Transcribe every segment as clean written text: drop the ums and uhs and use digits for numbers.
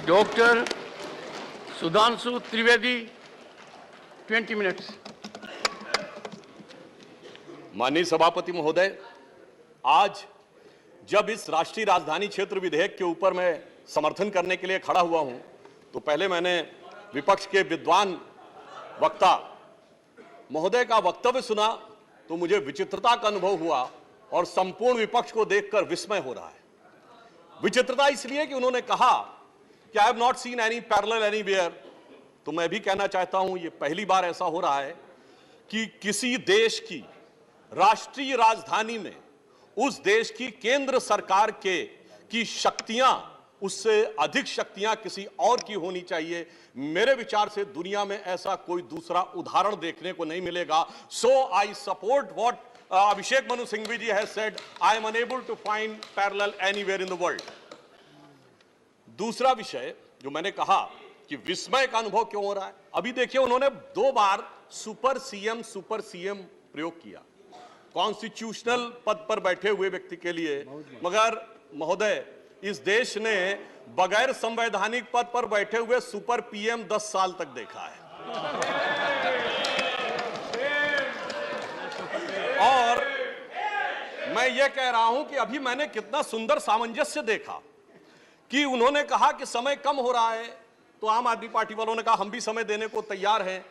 Doctor Sudhanshu Trivedi 20 minutes. माननीय सभापति महोदय, आज जब इस राष्ट्रीय राजधानी क्षेत्र विधेयक के ऊपर मैं समर्थन करने के लिए खड़ा हुआ हूं, तो पहले मैंने विपक्ष के विद्वान वक्ता महोदय का वक्तव्य सुना तो मुझे विचित्रता का अनुभव हुआ और संपूर्ण विपक्ष को देखकर विस्मय हो रहा है। विचित्रता इसलिए कि उन्होंने कहा कि I have not seen any parallel anywhere. तो मैं भी कहना चाहता हूं, ये पहली बार ऐसा हो रहा है कि किसी देश की राष्ट्रीय राजधानी में उस देश की केंद्र सरकार की शक्तियां उससे अधिक शक्तियां किसी और की होनी चाहिए। मेरे विचार से दुनिया में ऐसा कोई दूसरा उदाहरण देखने को नहीं मिलेगा। So I support what Abhishek Manu Singhvi ji has said. I am unable to find parallel anywhere in the world. दूसरा विषय जो मैंने कहा कि विस्मय का अनुभव क्यों हो रहा है, अभी देखिए उन्होंने 2 बार सुपर सीएम प्रयोग किया कॉन्स्टिट्यूशनल पद पर बैठे हुए व्यक्ति के लिए। मगर महोदय, इस देश ने बगैर संवैधानिक पद पर बैठे हुए सुपर पीएम 10 साल तक देखा है। और मैं ये कह रहा हूं कि अभी मैंने कितना सुंदर सामंजस्य देखा कि उन्होंने कहा कि समय कम हो रहा है, तो आम आदमी पार्टी वालों ने कहा हम भी समय देने को तैयार हैं।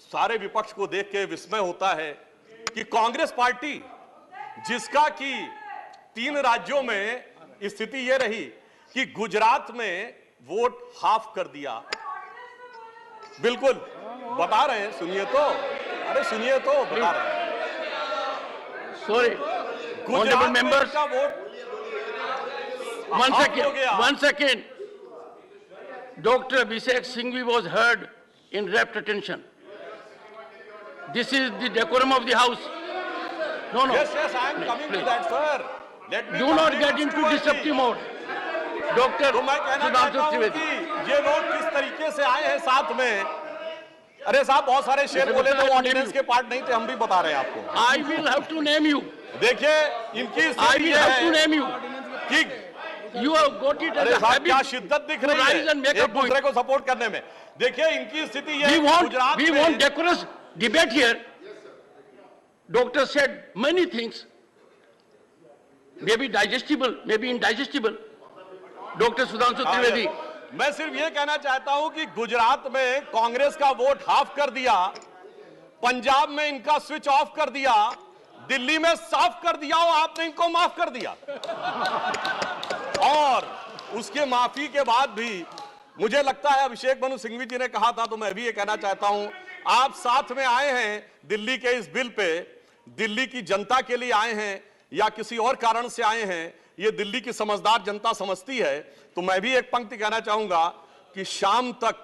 सारे विपक्ष को देख के विस्मय होता है कि कांग्रेस पार्टी, जिसका कि 3 राज्यों में स्थिति यह रही कि गुजरात में वोट हाफ कर दिया। बिल्कुल बता रहे हैं, सुनिए तो, अरे सुनिए तो, बता रहे हैं। Sorry, honorable members. One second. Dr. Abhishek Singhvi was heard in rapt attention. This is the decorum of the house. No. Yes, I am coming to that, sir. Let me do not get into disruptive mode. Dr. तो मैं कहना चाहता हूं कि ये लोग किस तरीके से आए हैं साथ में। अरे साहब, बहुत सारे शेर बोले तो ऑर्डिनेंस के पार्ट नहीं थे, हम भी बता रहे हैं आपको। I will have to name you. देखिए इनकी I will have to name you. कि you have got it as a habit. क्या शिद्दत दिख रही है एक दूसरे को सपोर्ट करने में। देखिए इनकी स्थिति ये गुजरात में। We want decorous debate here. Doctor said many things, maybe digestible, maybe indigestible. Dr. Sudhanshu Trivedi. मैं सिर्फ ये कहना चाहता हूं कि गुजरात में कांग्रेस का वोट हाफ कर दिया, पंजाब में इनका स्विच ऑफ कर दिया, दिल्ली में साफ कर दिया और आपने इनको माफ कर दिया। और उसके माफी के बाद भी मुझे लगता है, अभिषेक मनु सिंघवी जी ने कहा था तो मैं भी ये कहना चाहता हूं, आप साथ में आए हैं दिल्ली के इस बिल पे, दिल्ली की जनता के लिए आए हैं या किसी और कारण से आए हैं, ये दिल्ली की समझदार जनता समझती है। तो मैं भी एक पंक्ति कहना चाहूंगा कि शाम तक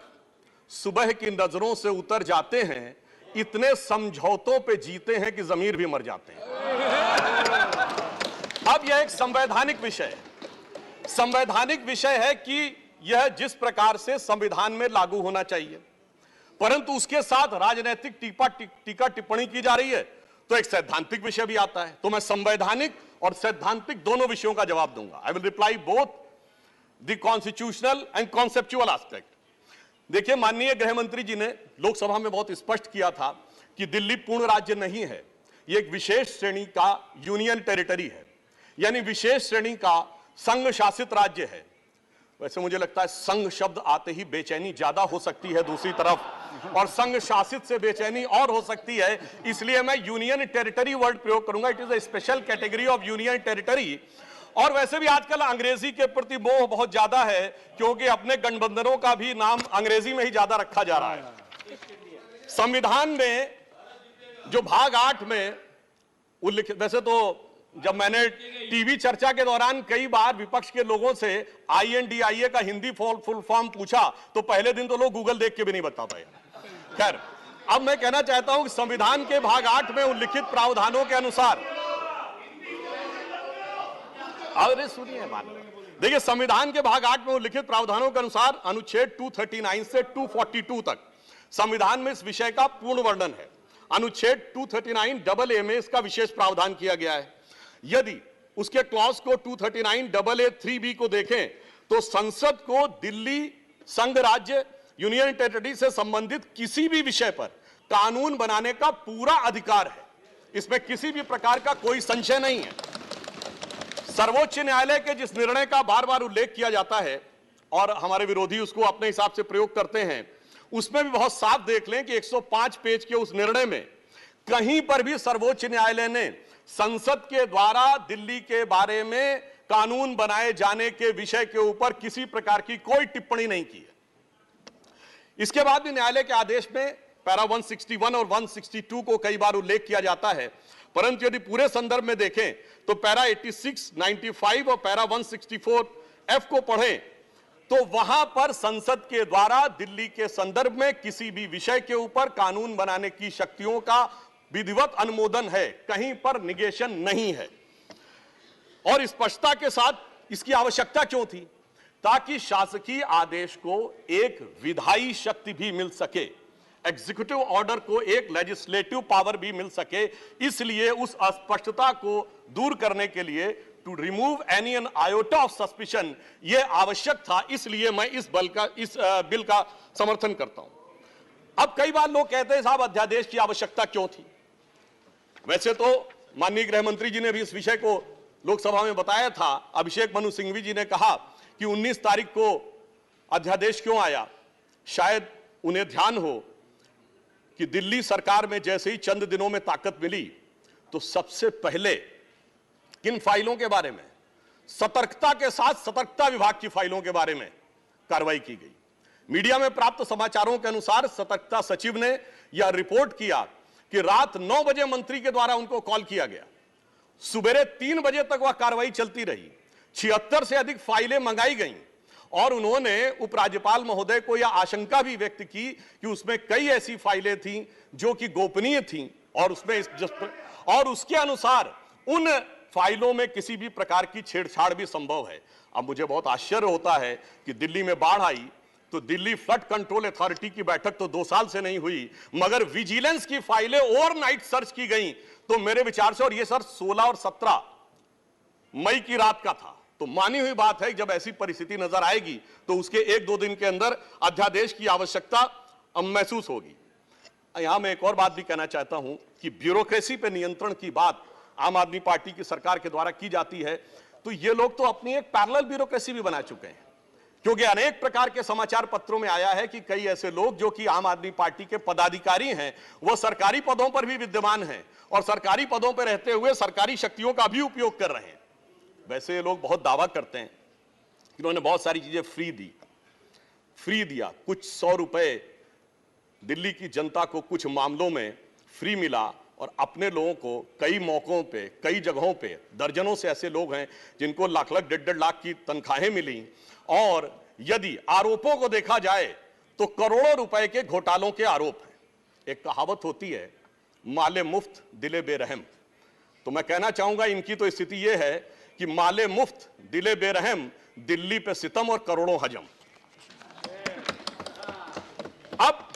सुबह की नजरों से उतर जाते हैं, इतने समझौतों पे जीते हैं कि जमीर भी मर जाते हैं। अब यह एक संवैधानिक विषय है कि यह जिस प्रकार से संविधान में लागू होना चाहिए, परंतु उसके साथ राजनीतिक टीका टिप्पणी की जा रही है, तो एक सैद्धांतिक विषय भी आता है। तो मैं संवैधानिक और सैद्धांतिक दोनों विषयों का जवाब दूंगा। I will reply both the constitutional and conceptual aspect. देखिए, माननीय गृह मंत्री जी ने लोकसभा में बहुत स्पष्ट किया था कि दिल्ली पूर्ण राज्य नहीं है, यह एक विशेष श्रेणी का यूनियन टेरिटरी है, यानी विशेष श्रेणी का संघ शासित राज्य है। वैसे मुझे लगता है संघ शब्द आते ही बेचैनी ज्यादा हो सकती है दूसरी तरफ, और संघ शासित से बेचैनी और हो सकती है, इसलिए मैं यूनियन टेरिटरी वर्ड प्रयोग करूंगा। It is a special category of union territory. और वैसे भी आजकल अंग्रेजी के प्रति मोह बहुत ज्यादा है, क्योंकि अपने गठबंधनों का भी नाम अंग्रेजी में ही ज्यादा रखा जा रहा है। संविधान में जो भाग 8 में उल्लिखित, वैसे तो जब मैंने टीवी चर्चा के दौरान कई बार विपक्ष के लोगों से INDIA का हिंदी फुल फॉर्म पूछा, तो पहले दिन तो लोग गूगल देख के भी नहीं बता पाए। खैर, अब मैं कहना चाहता हूं कि संविधान के भाग 8 में उल्लिखित प्रावधानों के अनुसार, अरे सुनिए देखिए, संविधान के भाग 8 में उल्लिखित प्रावधानों के अनुसार अनुच्छेद 239 से 242 तक संविधान में इस विषय का पूर्ण वर्णन है। अनुच्छेद 239 में इसका विशेष प्रावधान किया गया है। यदि उसके क्लॉज को 239 AA 3B को देखें तो संसद को दिल्ली संघ राज्य यूनियन टेरिटरी से संबंधित किसी भी विषय पर कानून बनाने का पूरा अधिकार है। इसमें किसी भी प्रकार का कोई संशय नहीं है। सर्वोच्च न्यायालय के जिस निर्णय का बार बार उल्लेख किया जाता है और हमारे विरोधी उसको अपने हिसाब से प्रयोग करते हैं, उसमें भी बहुत साफ देख लें कि 105 पेज के उस निर्णय में कहीं पर भी सर्वोच्च न्यायालय ने संसद के द्वारा दिल्ली के बारे में कानून बनाए जाने के विषय के ऊपर किसी प्रकार की कोई टिप्पणी नहीं की है। इसके बाद भी न्यायालय के आदेश में पैरा 161 और 162 को कई बार उल्लेख किया जाता है, परंतु यदि पूरे संदर्भ में देखें तो पैरा 86, 95 और पैरा 164 एफ को पढ़ें तो वहां पर संसद के द्वारा दिल्ली के संदर्भ में किसी भी विषय के ऊपर कानून बनाने की शक्तियों का विधिवत अनुमोदन है, कहीं पर निगेशन नहीं है। और स्पष्टता के साथ इसकी आवश्यकता क्यों थी? ताकि शासकीय आदेश को एक विधायी शक्ति भी मिल सके, एग्जीक्यूटिव ऑर्डर को एक लेजिस्लेटिव पावर भी मिल सके। इसलिए उस अस्पष्टता को दूर करने के लिए to remove any an iota of suspicion यह आवश्यक था। इसलिए मैं इस बिल का समर्थन करता हूं। अब कई बार लोग कहते हैं साहब अध्यादेश की आवश्यकता क्यों थी? वैसे तो माननीय गृह मंत्री जी ने भी इस विषय को लोकसभा में बताया था। अभिषेक मनु सिंघवी जी ने कहा कि 19 तारीख को अध्यादेश क्यों आया। शायद उन्हें ध्यान हो कि दिल्ली सरकार में जैसे ही चंद दिनों में ताकत मिली तो सबसे पहले किन फाइलों के बारे में, सतर्कता के साथ सतर्कता विभाग की फाइलों के बारे में कार्रवाई की गई। मीडिया में प्राप्त समाचारों के अनुसार सतर्कता सचिव ने यह रिपोर्ट किया कि रात 9 बजे मंत्री के द्वारा उनको कॉल किया गया, सुबह 3 बजे तक वह कार्रवाई चलती रही, 76 से अधिक फाइलें मंगाई गईं और उन्होंने उपराज्यपाल महोदय को यह आशंका भी व्यक्त की कि उसमें कई ऐसी फाइलें थीं जो कि गोपनीय थीं और उसके अनुसार उन फाइलों में किसी भी प्रकार की छेड़छाड़ भी संभव है। अब मुझे बहुत आश्चर्य होता है कि दिल्ली में बाढ़ आई तो दिल्ली फ्लड कंट्रोल अथॉरिटी की बैठक तो 2 साल से नहीं हुई, मगर विजिलेंस की फाइलें ओवरनाइट सर्च की गई। तो मेरे विचार से, और ये सर 16 और 17 मई की रात का था, तो मानी हुई बात है जब ऐसी परिस्थिति नजर आएगी तो उसके 1-2 दिन के अंदर अध्यादेश की आवश्यकता महसूस होगी। यहां मैं एक और बात भी कहना चाहता हूं कि ब्यूरोक्रेसी पर नियंत्रण की बात आम आदमी पार्टी की सरकार के द्वारा की जाती है, तो ये लोग तो अपनी एक पैरेलल ब्यूरोक्रेसी भी बना चुके हैं, क्योंकि अनेक प्रकार के समाचार पत्रों में आया है कि कई ऐसे लोग जो कि आम आदमी पार्टी के पदाधिकारी हैं वह सरकारी पदों पर भी विद्यमान हैं और सरकारी पदों पर रहते हुए सरकारी शक्तियों का भी उपयोग कर रहे हैं। वैसे ये लोग बहुत दावा करते हैं कि उन्होंने बहुत सारी चीजें फ्री दिया, कुछ 100 रुपए दिल्ली की जनता को कुछ मामलों में फ्री मिला और अपने लोगों को कई मौकों पे, कई जगहों पे, दर्जनों से ऐसे लोग हैं जिनको लाख लाख 1.5 लाख की तनख्वाहें मिली। और यदि आरोपों को देखा जाए तो करोड़ों रुपए के घोटालों के आरोप हैं। एक कहावत होती है, माले मुफ्त दिले बेरहम। तो मैं कहना चाहूंगा इनकी तो स्थिति यह है कि माले मुफ्त दिले बेरहम, दिल्ली पे सितम और करोड़ों हजम। अब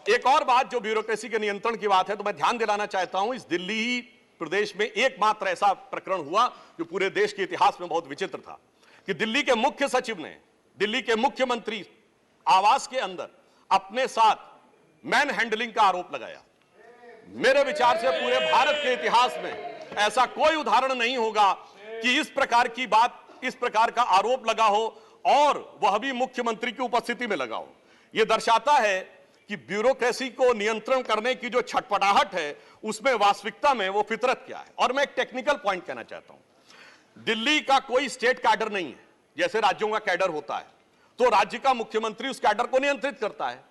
एक और बात जो ब्यूरोक्रेसी के नियंत्रण की बात है, तो मैं ध्यान दिलाना चाहता हूं, इस दिल्ली प्रदेश में एकमात्र ऐसा प्रकरण हुआ जो पूरे देश के इतिहास में बहुत विचित्र था कि दिल्ली के मुख्य सचिव ने दिल्ली के मुख्यमंत्री आवास के अंदर अपने साथ मैन हैंडलिंग का आरोप लगाया। मेरे विचार से पूरे भारत के इतिहास में ऐसा कोई उदाहरण नहीं होगा कि इस प्रकार की बात, इस प्रकार का आरोप लगा हो और वह भी मुख्यमंत्री की उपस्थिति में लगा हो। यह दर्शाता है कि ब्यूरोक्रेसी को नियंत्रण करने की जो छटपटाहट है उसमें वास्तविकता में वो फितरत क्या है। और मैं एक टेक्निकल पॉइंट कहना चाहता हूं, दिल्ली का कोई स्टेट कैडर नहीं है, जैसे राज्यों का कैडर होता है तो राज्य का मुख्यमंत्री उस कैडर को नियंत्रित करता है।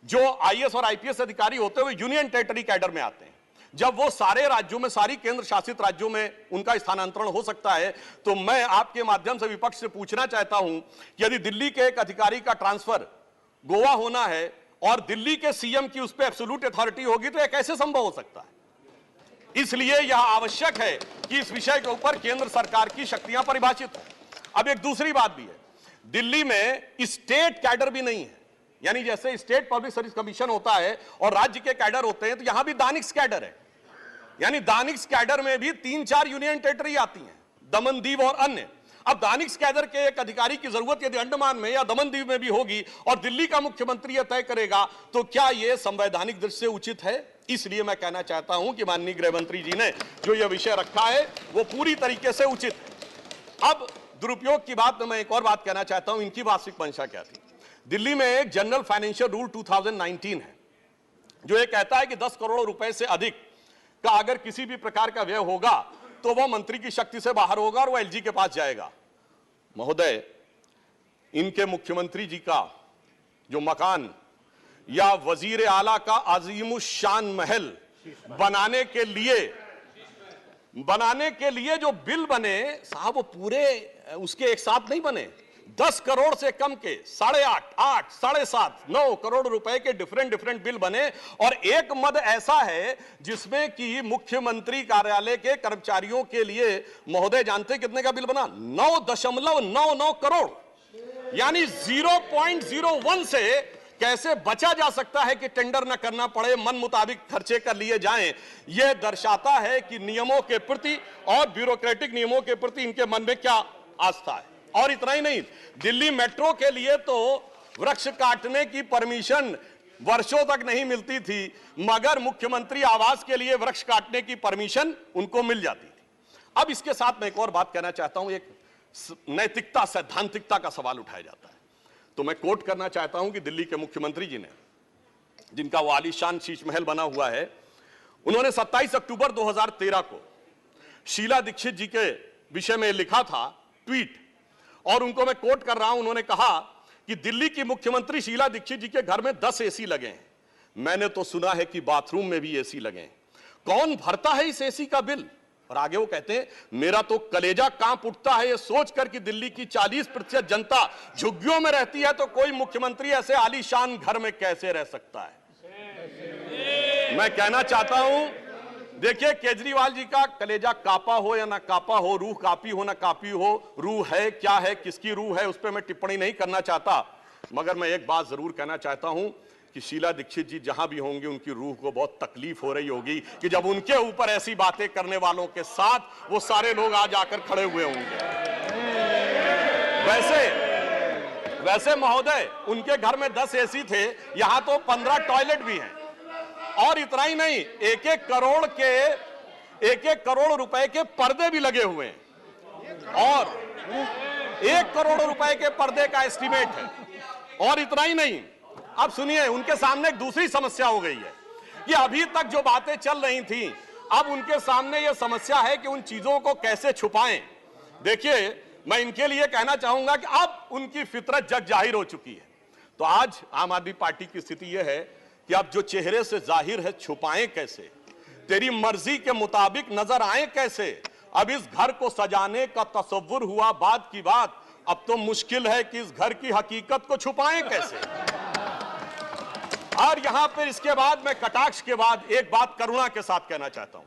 जो आईएएस और आईपीएस अधिकारी होते हैं वो यूनियन टेरिटरी कैडर में आते हैं। जब वो सारे राज्यों में, सारी केंद्र शासित राज्यों में उनका स्थानांतरण हो सकता है, तो मैं आपके माध्यम से विपक्ष से पूछना चाहता हूं कि यदि दिल्ली के एक अधिकारी का ट्रांसफर गोवा होना है और दिल्ली के सीएम की उस पर एब्सोल्यूट अथॉरिटी होगी तो यह कैसे संभव हो सकता है? इसलिए यह आवश्यक है कि इस विषय के ऊपर केंद्र सरकार की शक्तियां परिभाषित हो। अब एक दूसरी बात भी है, दिल्ली में स्टेट कैडर भी नहीं है, यानी जैसे स्टेट पब्लिक सर्विस कमीशन होता है और राज्य के कैडर होते हैं, तो यहां भी दानिक्स कैडर है। यानी दानिक्स कैडर में भी 3-4 यूनियन टेरिटरी आती हैं, दमन, दीव और अन्य। अब दानिश कैडर के एक अधिकारी की जरूरत यदि अंडमान में या दमन दीव में भी होगी और दिल्ली का मुख्यमंत्री यह तय करेगा, तो क्या यह संवैधानिक दृष्टि से उचित है? इसलिए मैं कहना चाहता हूं कि माननीय गृह मंत्री जी ने जो यह विषय रखा है वो पूरी तरीके से उचित है। अब दुरुपयोग की बात में मैं एक और बात कहना चाहता हूं, इनकी वास्तविक मंशा क्या थी। दिल्ली में एक जनरल फाइनेंशियल रूल 2019 है जो ये कहता है कि 10 करोड़ रुपए से अधिक का अगर किसी भी प्रकार का व्यय होगा तो वह मंत्री की शक्ति से बाहर होगा और वह एलजी के पास जाएगा। महोदय, इनके मुख्यमंत्री जी का जो मकान या वजीर आला का अजीमुशान महल बनाने के लिए जो बिल बने साहब, वो पूरे उसके एक साथ नहीं बने। 10 करोड़ से कम के 8.5, 8, 7.5, 9 करोड़ रुपए के डिफरेंट बिल बने और एक मद ऐसा है जिसमें कि मुख्यमंत्री कार्यालय के कर्मचारियों के लिए महोदय जानते कितने का बिल बना? 9.99 करोड़, यानी 0.01 से कैसे बचा जा सकता है कि टेंडर न करना पड़े, मन मुताबिक खर्चे कर लिए जाएं। यह दर्शाता है कि नियमों के प्रति और ब्यूरोक्रेटिक नियमों के प्रति इनके मन में क्या आस्था है। और इतना ही नहीं, दिल्ली मेट्रो के लिए तो वृक्ष काटने की परमिशन वर्षों तक नहीं मिलती थी, मगर मुख्यमंत्री आवास के लिए वृक्ष काटने की परमिशन उनको मिल जाती थी। अब इसके साथ मैं एक और बात कहना चाहता हूं, एक नैतिकता, सैद्धांतिकता का सवाल उठाया जाता है। तो मैं कोट करना चाहता हूं कि दिल्ली के मुख्यमंत्री जी ने, जिनका वो आलीशान शीश महल बना हुआ है, उन्होंने 27 अक्टूबर 2013 को शीला दीक्षित जी के विषय में लिखा था ट्वीट, और उनको मैं कोट कर रहा हूं। उन्होंने कहा कि दिल्ली की मुख्यमंत्री शीला दीक्षित जी के घर में 10 एसी लगे हैं। मैंने तो सुना है कि बाथरूम में भी एसी लगे हैं। कौन भरता है इस एसी का बिल? और आगे वो कहते हैं, मेरा तो कलेजा कांप उठता है ये सोचकर कि दिल्ली की 40% जनता झुग्गियों में रहती है, तो कोई मुख्यमंत्री ऐसे आलीशान घर में कैसे रह सकता है। मैं कहना चाहता हूं, देखिए, केजरीवाल जी का कलेजा कापा हो या ना कापा हो, रूह कापी हो ना कापी हो, रूह है क्या है, किसकी रूह है, उस पर मैं टिप्पणी नहीं करना चाहता, मगर मैं एक बात जरूर कहना चाहता हूं कि शीला दीक्षित जी जहां भी होंगे उनकी रूह को बहुत तकलीफ हो रही होगी कि जब उनके ऊपर ऐसी बातें करने वालों के साथ वो सारे लोग आज आकर खड़े हुए होंगे। वैसे महोदय, उनके घर में 10 एसी थे, यहां तो 15 टॉयलेट भी हैं। और इतना ही नहीं, 1-1 करोड़ रुपए के पर्दे भी लगे हुए हैं, और 1 करोड़ रुपए के पर्दे का एस्टीमेट है। और इतना ही नहीं, अब सुनिए, उनके सामने एक दूसरी समस्या हो गई है कि अभी तक जो बातें चल रही थी, अब उनके सामने यह समस्या है कि उन चीजों को कैसे छुपाएं। देखिए, मैं इनके लिए कहना चाहूंगा कि अब उनकी फितरत जग जाहिर हो चुकी है। तो आज आम आदमी पार्टी की स्थिति यह है कि अब जो चेहरे से जाहिर है छुपाएं कैसे, तेरी मर्जी के मुताबिक नजर आए कैसे। अब इस घर को सजाने का तसव्वुर हुआ बात की बात, अब तो मुश्किल है कि इस घर की हकीकत को छुपाएं कैसे। और यहां पर इसके बाद मैं कटाक्ष के बाद एक बात करुणा के साथ कहना चाहता हूं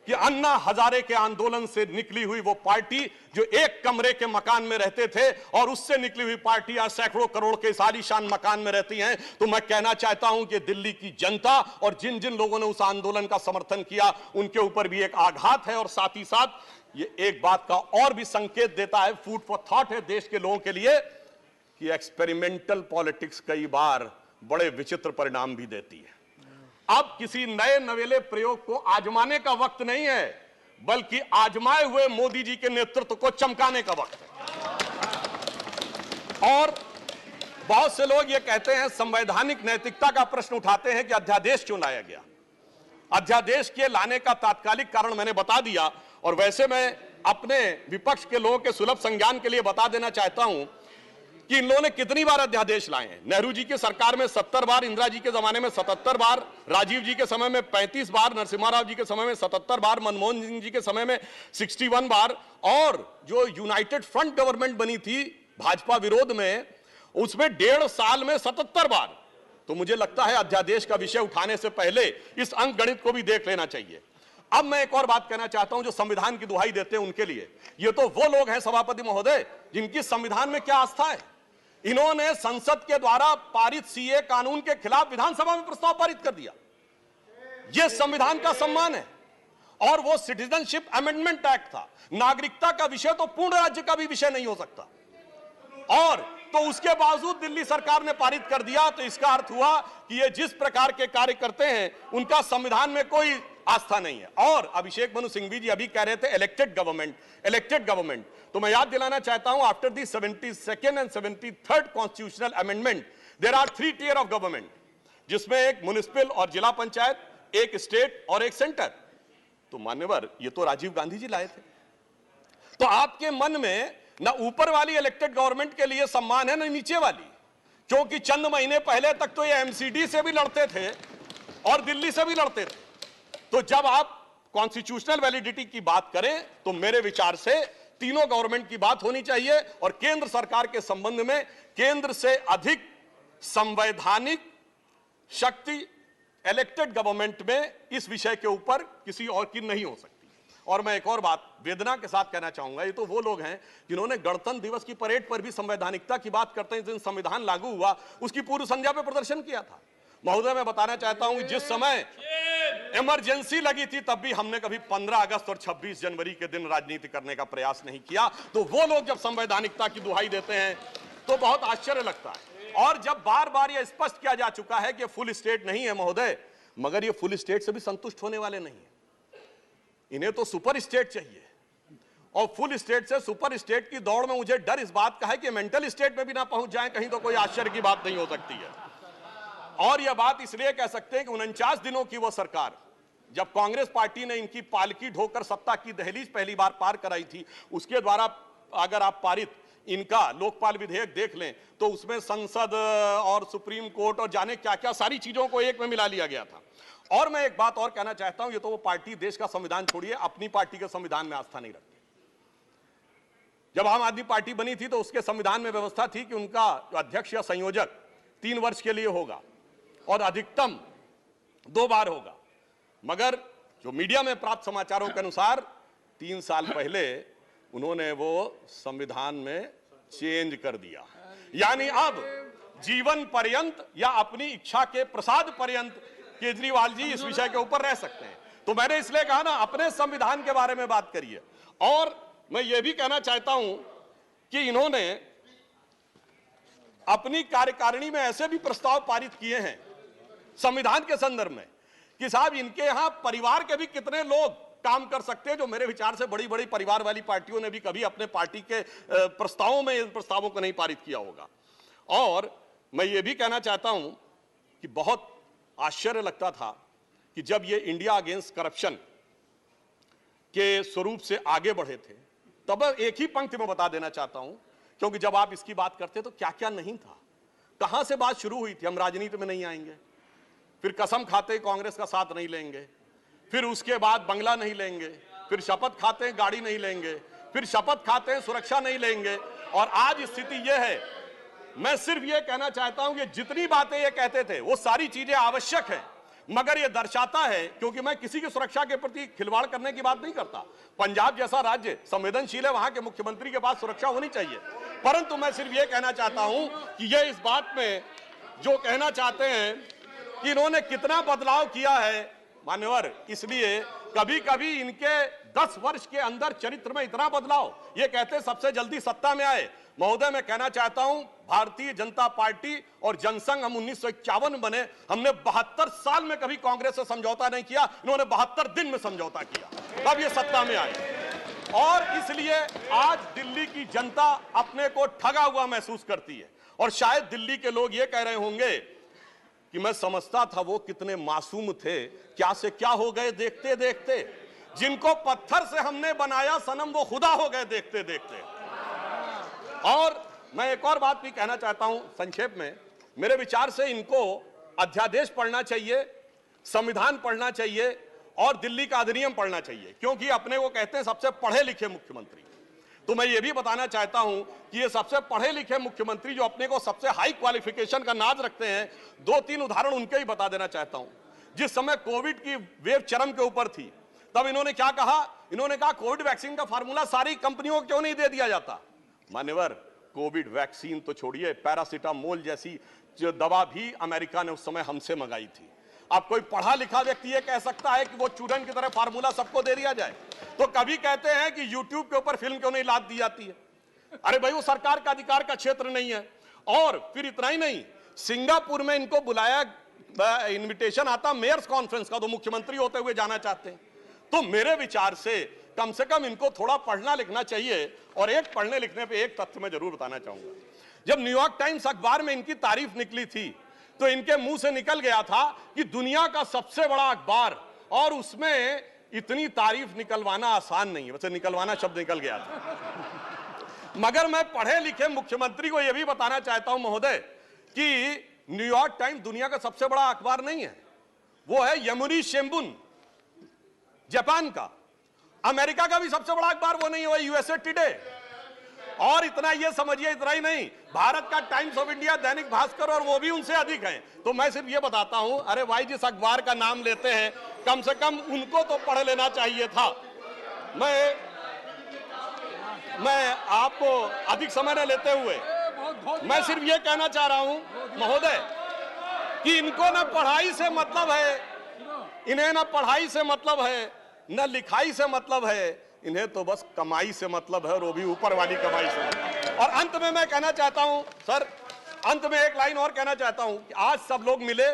कि अन्ना हजारे के आंदोलन से निकली हुई वो पार्टी जो एक कमरे के मकान में रहते थे, और उससे निकली हुई पार्टियां सैकड़ों करोड़ के आलीशान मकान में रहती हैं, तो मैं कहना चाहता हूं कि दिल्ली की जनता और जिन जिन लोगों ने उस आंदोलन का समर्थन किया उनके ऊपर भी एक आघात है। और साथ ही साथ ये एक बात का और भी संकेत देता है, फूड फॉर थॉट है देश के लोगों के लिए, कि एक्सपेरिमेंटल पॉलिटिक्स कई बार बड़े विचित्र परिणाम भी देती है। अब किसी नए नवेले प्रयोग को आजमाने का वक्त नहीं है, बल्कि आजमाए हुए मोदी जी के नेतृत्व को चमकाने का वक्त है। और बहुत से लोग ये कहते हैं, संवैधानिक नैतिकता का प्रश्न उठाते हैं कि अध्यादेश क्यों लाया गया। अध्यादेश के लाने का तात्कालिक कारण मैंने बता दिया, और वैसे मैं अपने विपक्ष के लोगों के सुलभ संज्ञान के लिए बता देना चाहता हूं कि इन लोगों ने कितनी बार अध्यादेश लाए हैं। नेहरू जी की सरकार में 70 बार, इंदिरा जी के जमाने में 77 बार, राजीव जी के समय में 35 बार, नरसिम्हा राव जी के समय में 77 बार, मनमोहन सिंह जी के समय में 61 बार, और जो यूनाइटेड फ्रंट गवर्नमेंट बनी थी भाजपा विरोध में, उसमें 1.5 साल में 77 बार। तो मुझे लगता है अध्यादेश का विषय उठाने से पहले इस अंक गणित को भी देख लेना चाहिए। अब मैं एक और बात कहना चाहता हूं, जो संविधान की दुहाई देते हैं उनके लिए, ये तो वो लोग हैं सभापति महोदय जिनकी संविधान में क्या आस्था है। इन्होंने संसद के द्वारा पारित सीए कानून के खिलाफ विधानसभा में प्रस्ताव पारित कर दिया। यह संविधान का सम्मान है। और वो सिटीजनशिप अमेंडमेंट एक्ट था। नागरिकता का विषय तो पूर्ण राज्य का भी विषय नहीं हो सकता, और तो उसके बावजूद दिल्ली सरकार ने पारित कर दिया। तो इसका अर्थ हुआ कि ये जिस प्रकार के कार्य करते हैं उनका संविधान में कोई आस्था नहीं है। और अभिषेक मनु सिंघवी जी अभी कह रहे थे इलेक्टेड गवर्नमेंट, तो मैं याद दिलाना चाहता हूं, after the 72nd and 73rd constitutional amendment there are 3 tier of government, जिसमें एक म्युनिसिपल और जिला पंचायत, एक स्टेट और एक सेंटर। तो मान्यवर, ये तो राजीव गांधी जी लाए थे। तो आपके मन में ना ऊपर वाली इलेक्टेड गवर्नमेंट के लिए सम्मान है ना नीचे वाली, क्योंकि चंद महीने पहले तक तो ये एमसीडी से भी लड़ते थे और दिल्ली से भी लड़ते थे। तो जब आप कॉन्स्टिट्यूशनल वैलिडिटी की बात करें तो मेरे विचार से तीनों गवर्नमेंट की बात होनी चाहिए, और केंद्र सरकार के संबंध में केंद्र से अधिक संवैधानिक शक्ति इलेक्टेड गवर्नमेंट में इस विषय के ऊपर किसी और की नहीं हो सकती। और मैं एक और बात वेदना के साथ कहना चाहूंगा, ये तो वो लोग हैं जिन्होंने गणतंत्र दिवस की परेड पर भी संवैधानिकता की बात करते हैं, जिस दिन संविधान लागू हुआ उसकी पूर्व संध्या पर प्रदर्शन किया था। महोदय, मैं बताना चाहता हूं कि जिस समय इमरजेंसी लगी थी तब भी हमने कभी 15 अगस्त और 26 जनवरी के दिन राजनीति करने का प्रयास नहीं किया। तो वो लोग जब संवैधानिकता की दुहाई देते हैं तो बहुत आश्चर्य लगता है। और जब बार बार यह स्पष्ट किया जा चुका है कि फुल स्टेट नहीं है महोदय, मगर ये फुल स्टेट से भी संतुष्ट होने वाले नहीं है, इन्हें तो सुपर स्टेट चाहिए। और फुल स्टेट से सुपर स्टेट की दौड़ में मुझे डर इस बात का है कि मेंटल स्टेट में भी ना पहुंच जाए कहीं, तो कोई आश्चर्य की बात नहीं हो सकती है। और यह बात इसलिए कह सकते हैं कि 49 दिनों की वो सरकार, जब कांग्रेस पार्टी ने इनकी पालकी ढोकर सत्ता की दहलीज पहली बार पार कराई थी, उसके द्वारा अगर आप पारित इनका लोकपाल विधेयक देख लें तो उसमें संसद और सुप्रीम कोर्ट और जाने क्या क्या सारी चीजों को एक में मिला लिया गया था। और मैं एक बात और कहना चाहता हूं, ये तो वो पार्टी देश का संविधान छोड़िए, अपनी पार्टी के संविधान में आस्था नहीं रखती। जब आम आदमी पार्टी बनी थी तो उसके संविधान में व्यवस्था थी कि उनका अध्यक्ष या संयोजक 3 वर्ष के लिए होगा और अधिकतम 2 बार होगा। मगर जो मीडिया में प्राप्त समाचारों के अनुसार 3 साल पहले उन्होंने वो संविधान में चेंज कर दिया, यानी अब जीवन पर्यंत या अपनी इच्छा के प्रसाद पर्यंत केजरीवाल जी इस विषय के ऊपर रह सकते हैं। तो मैंने इसलिए कहा ना, अपने संविधान के बारे में बात करिए। और मैं ये भी कहना चाहता हूं कि इन्होंने अपनी कार्यकारिणी में ऐसे भी प्रस्ताव पारित किए हैं संविधान के संदर्भ में कि साहब इनके यहां परिवार के भी कितने लोग काम कर सकते हैं, जो मेरे विचार से बड़ी बड़ी परिवार वाली पार्टियों ने भी कभी अपने पार्टी के प्रस्तावों में इन प्रस्तावों को नहीं पारित किया होगा। और मैं ये भी कहना चाहता हूं कि बहुत आश्चर्य लगता था कि जब ये इंडिया अगेंस्ट करप्शन के स्वरूप से आगे बढ़े थे, तब एक ही पंक्ति में बता देना चाहता हूं, क्योंकि जब आप इसकी बात करते तो क्या क्या नहीं था, कहां से बात शुरू हुई थी, हम राजनीति में नहीं आएंगे, फिर कसम खाते कांग्रेस का साथ नहीं लेंगे, फिर उसके बाद बंगला नहीं लेंगे, फिर शपथ खाते हैं गाड़ी नहीं लेंगे, फिर शपथ खाते हैं सुरक्षा नहीं लेंगे। और आज स्थिति यह है, मैं सिर्फ यह कहना चाहता हूं कि जितनी बातें ये कहते थे वो सारी चीजें आवश्यक है, मगर यह दर्शाता है, क्योंकि मैं किसी की सुरक्षा के प्रति खिलवाड़ करने की बात नहीं करता, पंजाब जैसा राज्य संवेदनशील है, वहां के मुख्यमंत्री के पास सुरक्षा होनी चाहिए। परंतु मैं सिर्फ यह कहना चाहता हूं कि यह इस बात में जो कहना चाहते हैं कि इन्होंने कितना बदलाव किया है मान्यवर, इसलिए कभी कभी इनके 10 वर्ष के अंदर चरित्र में इतना बदलाव, ये कहते सबसे जल्दी सत्ता में आए। महोदय, मैं कहना चाहता हूं भारतीय जनता पार्टी और जनसंघ, हम 1951 बने, हमने 72 साल में कभी कांग्रेस से समझौता नहीं किया, इन्होंने 72 दिन में समझौता किया, तब ये सत्ता में आए। और इसलिए आज दिल्ली की जनता अपने को ठगा हुआ महसूस करती है। और शायद दिल्ली के लोग ये कह रहे होंगे कि मैं समझता था वो कितने मासूम थे, क्या से क्या हो गए देखते देखते, जिनको पत्थर से हमने बनाया सनम वो खुदा हो गए देखते देखते। और मैं एक और बात भी कहना चाहता हूं संक्षेप में, मेरे विचार से इनको अध्यादेश पढ़ना चाहिए, संविधान पढ़ना चाहिए और दिल्ली का अधिनियम पढ़ना चाहिए, क्योंकि अपने को कहते हैं सबसे पढ़े लिखे मुख्यमंत्री। तो मैं ये भी बताना चाहता हूं कि ये सबसे पढ़े लिखे मुख्यमंत्री जो अपने को सबसे हाई क्वालिफिकेशन का नाज रखते हैं, 2-3 उदाहरण उनके ही बता देना चाहता हूं। जिस समय कोविड की वेव चरम के ऊपर थी, तब इन्होंने क्या कहा, इन्होंने कहा कोविड वैक्सीन का फार्मूला सारी कंपनियों को क्यों नहीं दे दिया जाता। मान्यवर, कोविड वैक्सीन तो छोड़िए, पैरासिटामोल जैसी जो दवा भी अमेरिका ने उस समय हमसे मंगाई थी। अब कोई पढ़ा लिखा व्यक्ति ये कह सकता है कि वो चूरन की तरह फार्मूला सबको दे दिया जाए? तो कभी कहते हैं कि यूट्यूब के ऊपर फिल्म क्यों नहीं लाद दी जाती है? अरे भाई वो सरकार का अधिकार का क्षेत्र नहीं है। और फिर इतना ही नहीं, सिंगापुर में इनको बुलाया, इनविटेशन आता मेयर्स कॉन्फ्रेंस का, तो मुख्यमंत्री होते हुए जाना चाहते हैं। तो मेरे विचार से कम इनको थोड़ा पढ़ना लिखना चाहिए। और एक पढ़ने लिखने पे एक तथ्य मैं जरूर बताना चाहूंगा। जब न्यूयॉर्क टाइम्स अखबार में इनकी तारीफ निकली थी तो इनके मुंह से निकल गया था कि दुनिया का सबसे बड़ा अखबार, और उसमें इतनी तारीफ निकलवाना आसान नहीं है। वैसे निकलवाना शब्द निकल गया था, मगर मैं पढ़े लिखे मुख्यमंत्री को यह भी बताना चाहता हूं महोदय कि न्यूयॉर्क टाइम्स दुनिया का सबसे बड़ा अखबार नहीं है, वो है यमुनी शिंबुन जापान का। अमेरिका का भी सबसे बड़ा अखबार वो नहीं है, यूएसए टुडे। और इतना ये समझिए, इतना ही नहीं, भारत का times of India, Dainik Bhaskar, और वो भी उनसे अधिक हैं। तो मैं सिर्फ ये बताता हूं, अरे भाई जिस अखबार का नाम लेते हैं कम से कम उनको तो पढ़ लेना चाहिए था। मैं आपको अधिक समय न लेते हुए मैं सिर्फ ये कहना चाह रहा हूं महोदय कि इनको ना पढ़ाई से मतलब है, इन्हें ना पढ़ाई से मतलब है, न लिखाई से मतलब है, इन्हें तो बस कमाई से मतलब है, और वो भी ऊपर वाली कमाई से। और अंत में मैं कहना चाहता हूं सर, अंत में एक लाइन और कहना चाहता हूं कि आज सब लोग मिले,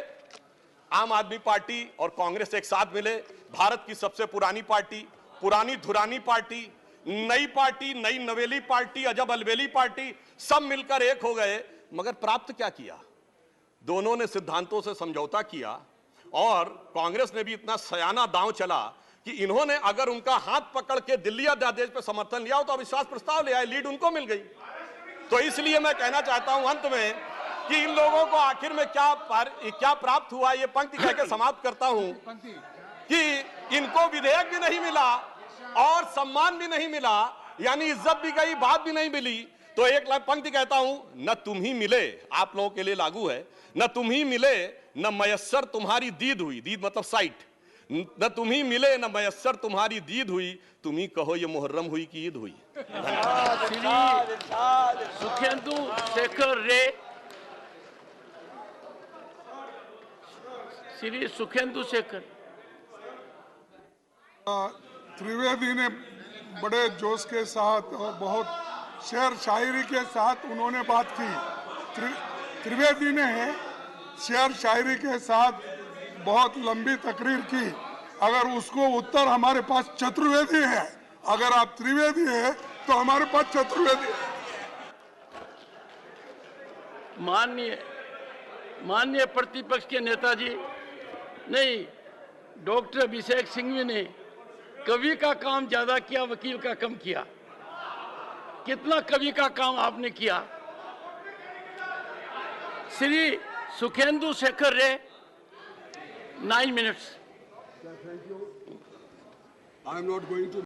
आम आदमी पार्टी और कांग्रेस एक साथ मिले, भारत की सबसे पुरानी पार्टी, पुरानी धुरानी पार्टी, नई पार्टी, नई नवेली पार्टी, अजब अलबेली पार्टी, सब मिलकर एक हो गए। मगर प्राप्त क्या किया? दोनों ने सिद्धांतों से समझौता किया, और कांग्रेस ने भी इतना सयाना दांव चला कि इन्होंने अगर उनका हाथ पकड़ के दिल्ली अध्यादेश पर समर्थन लिया हो तो अविश्वास प्रस्ताव ले आए, लीड उनको मिल गई। तो इसलिए मैं कहना चाहता हूं अंत में कि इन लोगों को आखिर में क्या प्राप्त हुआ, ये पंक्ति कह के समाप्त करता हूं कि इनको विधेयक भी नहीं मिला और सम्मान भी नहीं मिला, यानी इज्जत भी गई, बात भी नहीं मिली। तो एक पंक्ति कहता हूं, न तुम ही मिले, आप लोगों के लिए लागू है, न तुम ही मिले न मयस्सर तुम्हारी दीद हुई, दीद मतलब साइट, न तुम ही मिले न मयस्सर तुम्हारी दीद हुई, तुम ही कहो ये मुहर्रम हुई कि ईद हुई। सुखेंदु शेखर रे, श्री सुखेंदु शेखर। त्रिवेदी ने बड़े जोश के साथ और बहुत शेर शायरी के साथ उन्होंने बात की। त्रिवेदी ने शेर शायरी के साथ बहुत लंबी तकरीर की। अगर उसको उत्तर हमारे पास चतुर्वेदी है, अगर आप त्रिवेदी है तो हमारे पास चतुर्वेदी है। माननीय प्रतिपक्ष के नेताजी, नहीं, डॉक्टर अभिषेक सिंघवी ने कवि का काम ज्यादा किया, वकील का कम किया। कितना कवि का काम आपने किया। श्री सुखेंदु शेखर रे, 9 minutes. I am not going to